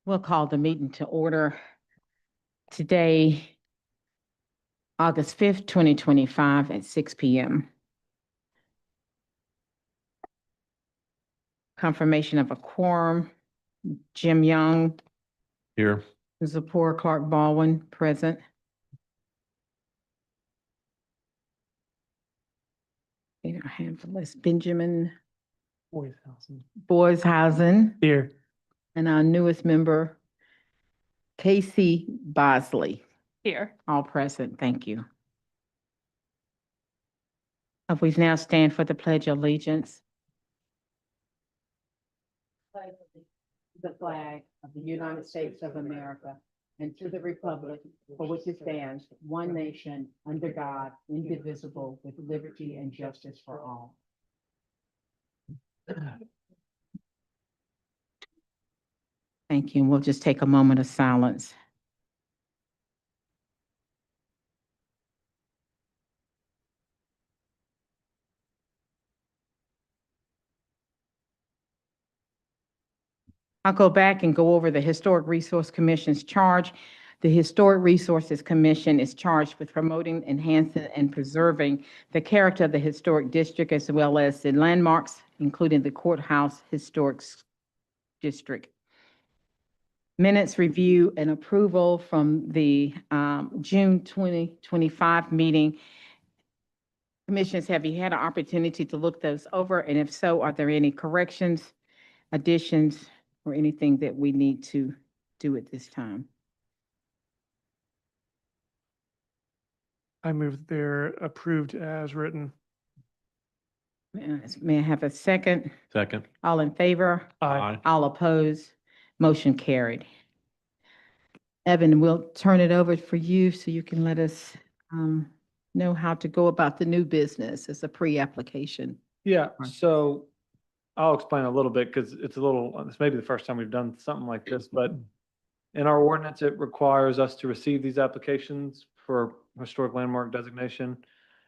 We'll call the meeting to order. Today, August 5th, 2025 at 6 p.m. Confirmation of a quorum. Jim Young, Here. Zipporah Clark Baldwin, present. I have the list. Benjamin Boyshausen. Here. And our newest member, Casey Bosley. Here. All present. Thank you. If we now stand for the Pledge of Allegiance. The flag of the United States of America and to the republic for which it stands, one nation, under God, indivisible, with liberty and justice for all. Thank you. And we'll just take a moment of silence. I'll go back and go over the Historic Resource Commission's charge. The Historic Resources Commission is charged with promoting, enhancing, and preserving the character of the historic district as well as the landmarks, including the Courthouse Historic District. Minutes review and approval from the June 2025 meeting. Commissioners, have you had an opportunity to look those over? And if so, are there any corrections, additions, or anything that we need to do at this time? I move they're approved as written. May I have a second? Second. All in favor? Aye. All opposed? Motion carried. Evan, we'll turn it over for you so you can let us know how to go about the new business as a pre-application. Yeah, Right. so I'll explain a little bit because it's maybe the first time we've done something like this, but in our ordinance, it requires us to receive these applications for historic landmark designation.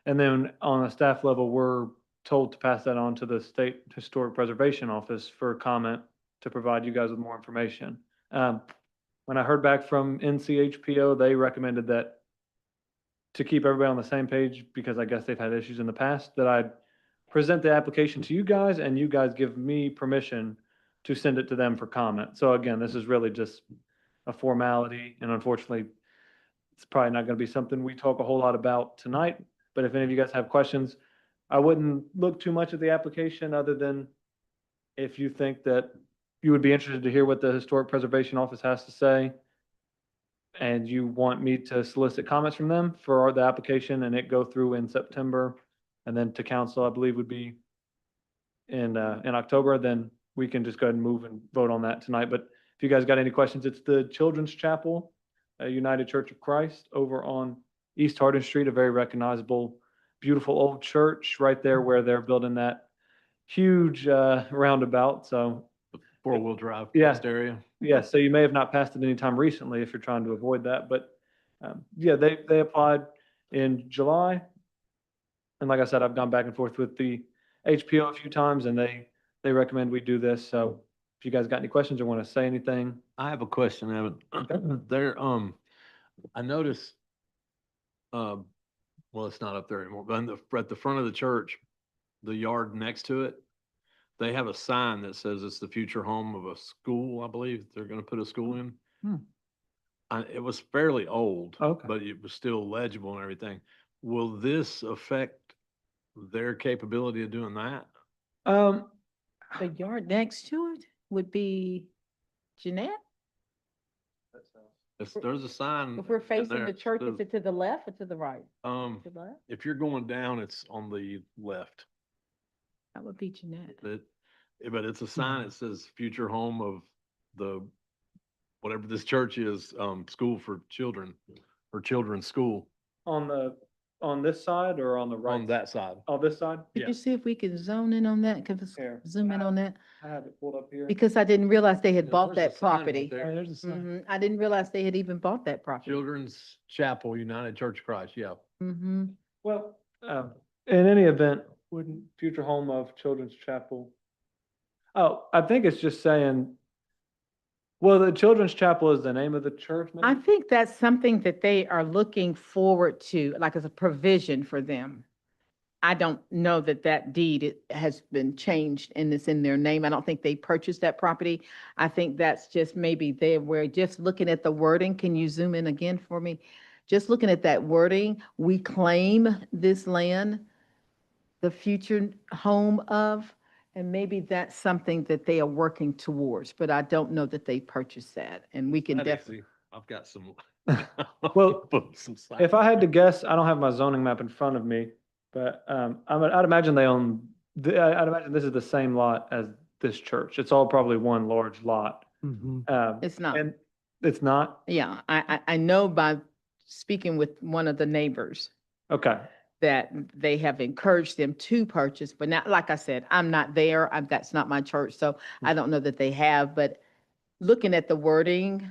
And then on a staff level, we're told to pass that on to the State Historic Preservation Office for comment to provide you guys with more information. When I heard back from NCHPO, they recommended that to keep everybody on the same page, because I guess they've had issues in the past, that I'd present the application to you guys and you guys give me permission to send it to them for comment. So again, this is really just a formality, and unfortunately, it's probably not going to be something we talk a whole lot about tonight. But if any of you guys have questions, I wouldn't look too much at the application other than if you think that you would be interested to hear what the Historic Preservation Office has to say, and you want me to solicit comments from them for the application and it go through in September, and then to council, I believe would be in October, then we can just go ahead and move and vote on that tonight. But if you guys got any questions, it's the Children's Chapel, United Church of Christ over on East Hardin Street, a very recognizable, beautiful old church right there where they're building that huge roundabout. So Four-wheel drive Yeah. test area. yeah, so you may have not passed it any time recently if you're trying to avoid that, but yeah, they applied in July. And like I said, I've gone back and forth with the HPO a few times and they recommend we do this. So if you guys got any questions or want to say anything. I have a question, Evan. There, I noticed, well, it's not up there anymore, but at the front of the church, the yard next to it, they have a sign that says it's the future home of a school, I believe. They're gonna put a school in. It was fairly old, Okay. but it was still legible and everything. Will this affect their capability of doing that? The yard next to it would be Jeanette? There's a sign. If we're in facing there the church, is says, it to the left or to the right? To the left? if you're going down, it's on the left. That would be Jeanette. But it's a sign that says future home of the, whatever this church is, school for children, or children's school On this side or on the right? on that side. Oh, this side? Could Yeah. you see if we can zone in on that? Can we Here. zoom in on that? I have it pulled up here. Because I didn't realize they had Yeah, bought there's a that sign right property. there. There's a sign. I didn't realize they had even bought that property. Children's Chapel, United Church of Christ, yeah. Well, in any event, wouldn't future home of Children's Chapel? Oh, I think it's just saying Well, the Children's Chapel is the name of the church, I maybe? think that's something that they are looking forward to, like as a provision for them. I don't know that that has been changed and it's in their name. I don't think they purchased that property. I think that's just maybe we're just looking at the wording. Can you zoom in again for me? Just looking at that wording, we claim this land, the future home of, and maybe that's something that they are working towards, but I don't know that they purchased that, and we can That definitely. easy. I've got some. Well, some slack. If I had to guess, I don't have my zoning map in front of me, but I'd imagine they own, I'd imagine this is the same lot as this church. It's all probably one large lot. It's not. And it's not? Yeah, I know by speaking with one of the neighbors Okay. that they have encouraged them to purchase, but not, like I said, I'm not there. That's not my church, so I don't know that they have, but looking at the wording,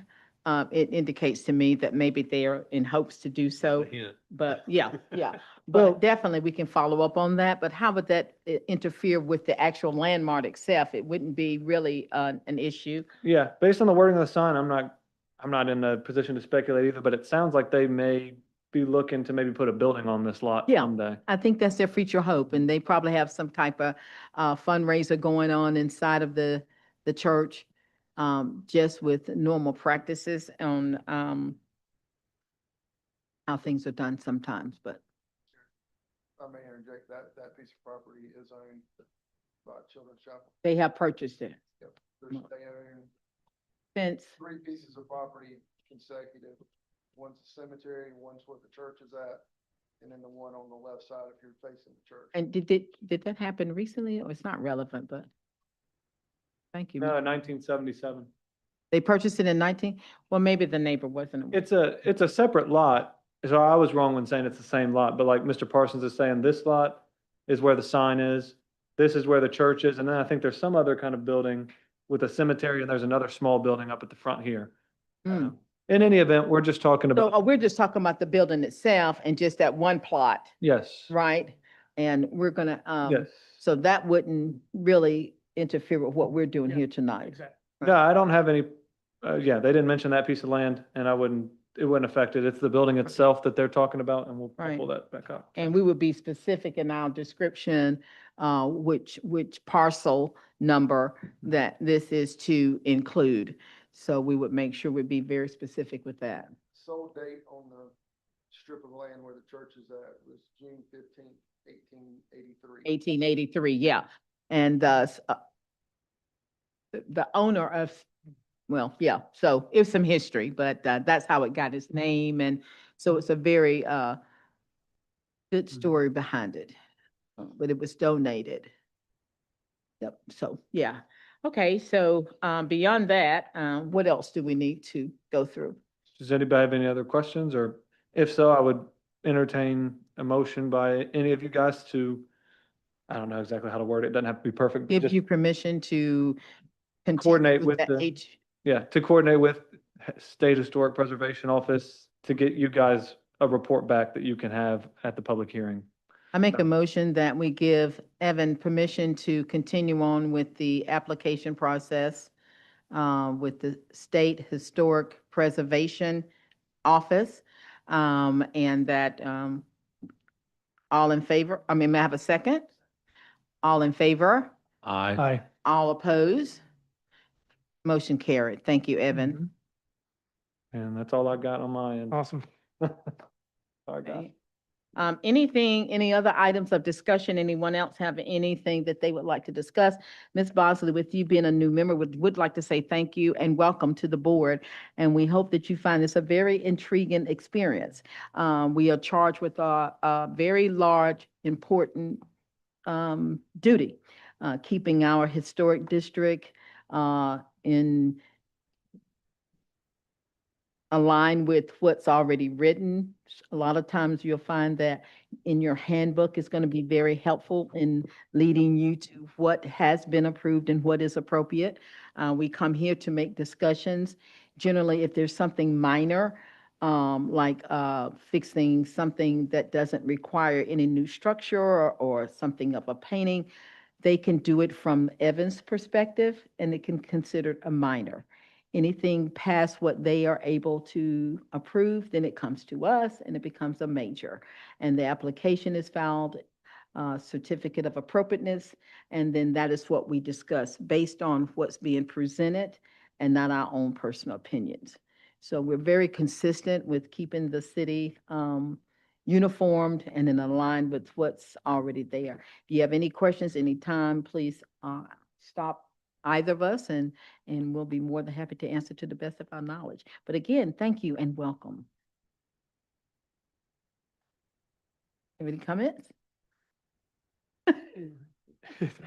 it indicates to me that maybe they are in hopes to do so. Hint. But yeah, yeah, Well- but definitely we can follow up on that. But how would that interfere with the actual landmark itself? It wouldn't be really an issue. Yeah, based on the wording of the sign, I'm not in a position to speculate either, but it sounds like they may be looking to maybe put a building on this lot Yeah. someday. I think that's their future hope, and they probably have some type of fundraiser going on inside of the church, just with normal practices on how things are done sometimes, but I may interject, that piece of property is owned by Children's Chapel. they have purchased it They own since, 3 pieces of property consecutive. One's a cemetery, one's where the church is at, and then the one on the left side if you're facing the church. and did that happen recently? Or it's not relevant, but thank you. No, 1977. They purchased it in 19, well, maybe the neighbor wasn't aware. It's a separate lot. So I was wrong when saying it's the same lot, but like Mr. Parsons is saying, this lot is where the sign is. This is where the church is. And then I think there's some other kind of building with a cemetery, and there's another small building up at the front here. Hmm. In any event, we're just talking So about, we're just talking about the building itself and just that one plot, yes, right? And we're gonna, yes. so that wouldn't really interfere with what we're doing here tonight. Exactly. No, I don't have any, yeah, they didn't mention that piece of land, and it wouldn't affect it. It's the building itself that they're talking about, and we'll Right. pull that back up. And we would be specific in our description, which parcel number that this is to include. So we would make sure we'd be very specific with that. Sold date on the strip of land where the church is at was June 15th, 1883. 1883, yeah. And the owner of, well, yeah, so it's some history, but that's how it got its name. And so it's a very good story behind it, but it was donated. Yep, so, yeah. Okay, so beyond that, what else do we need to go through? Does anybody have any other questions? Or if so, I would entertain a motion by any of you guys to, I don't know exactly how to word it. It doesn't have to be perfect. but Give just- you permission to continue Coordinate with that the- Yeah, to coordinate with State Historic Preservation Office to get you guys a report back that you can have at the public hearing. I make a motion that we give Evan permission to continue on with the application process with the State Historic Preservation Office. And that all in favor, may I have a second? All in favor? Aye. Aye. All opposed? Motion carried. Thank you, Evan. And that's all I got on my end. Awesome. Sorry, guys. Okay. Any other items of discussion? Anyone else have anything that they would like to discuss? Ms. Bosley, with you being a new member, would like to say thank you and welcome to the board. And we hope that you find this a very intriguing experience. We are charged with a very large, important duty, keeping our historic district in align with what's already written. A lot of times you'll find that in your handbook is going to be very helpful in leading you to what has been approved and what is appropriate. We come here to make discussions. Generally, if there's something minor, like fixing something that doesn't require any new structure or something of a painting, they can do it from Evan's perspective and it can consider a minor. anything past what they are able to approve, then it comes to us and it becomes a major. And the application is filed, certificate of appropriateness, and then that is what we discuss based on what's being presented and not our own personal opinions. So we're very consistent with keeping the city uniformed and in line with what's already there. If you have any questions anytime, please stop either of us and we'll be more than happy to answer to the best of our knowledge. But again, thank you and welcome. Have any comments?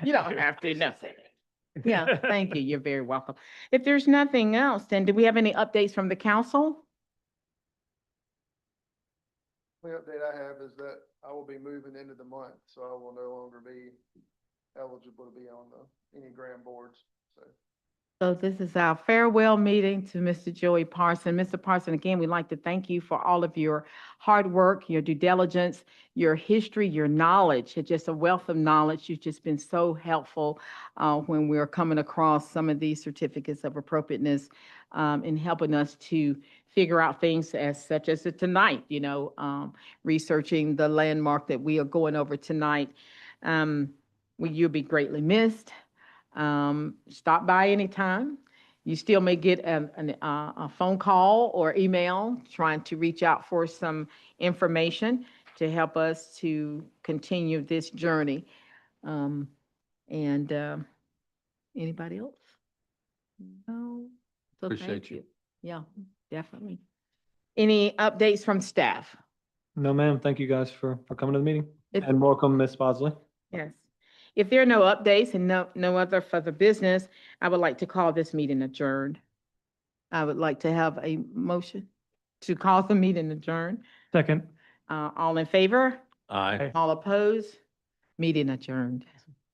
You don't have to, no. Yeah, thank you. You're very welcome. If there's nothing else, then do we have any updates from the council? The update I have is that I will be moving into the month, so I will no longer be eligible to be on any grant boards, so. So this is our farewell meeting to Mr. Joey Parson. Mr. Parson, again, we'd like to thank you for all of your hard work, your due diligence, your history, your knowledge. It's just a wealth of knowledge. You've just been so helpful when we're coming across some of these certificates of appropriateness in helping us to figure out things such as tonight, researching the landmark that we are going over tonight. You'll be greatly missed. Stop by anytime. You still may get a phone call or email trying to reach out for some information to help us to continue this journey. Anybody else? No? So Appreciate thank you. Yeah, definitely. Any updates from staff? No, ma'am. Thank you guys for coming to the meeting. If- And welcome, Ms. Bosley. Yes. If there are no updates and no other further business, I would like to call this meeting adjourned. I would like to have a motion to call the meeting adjourned. Second. All in favor? Aye. All opposed? Meeting adjourned.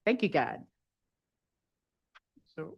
Thank you, God. So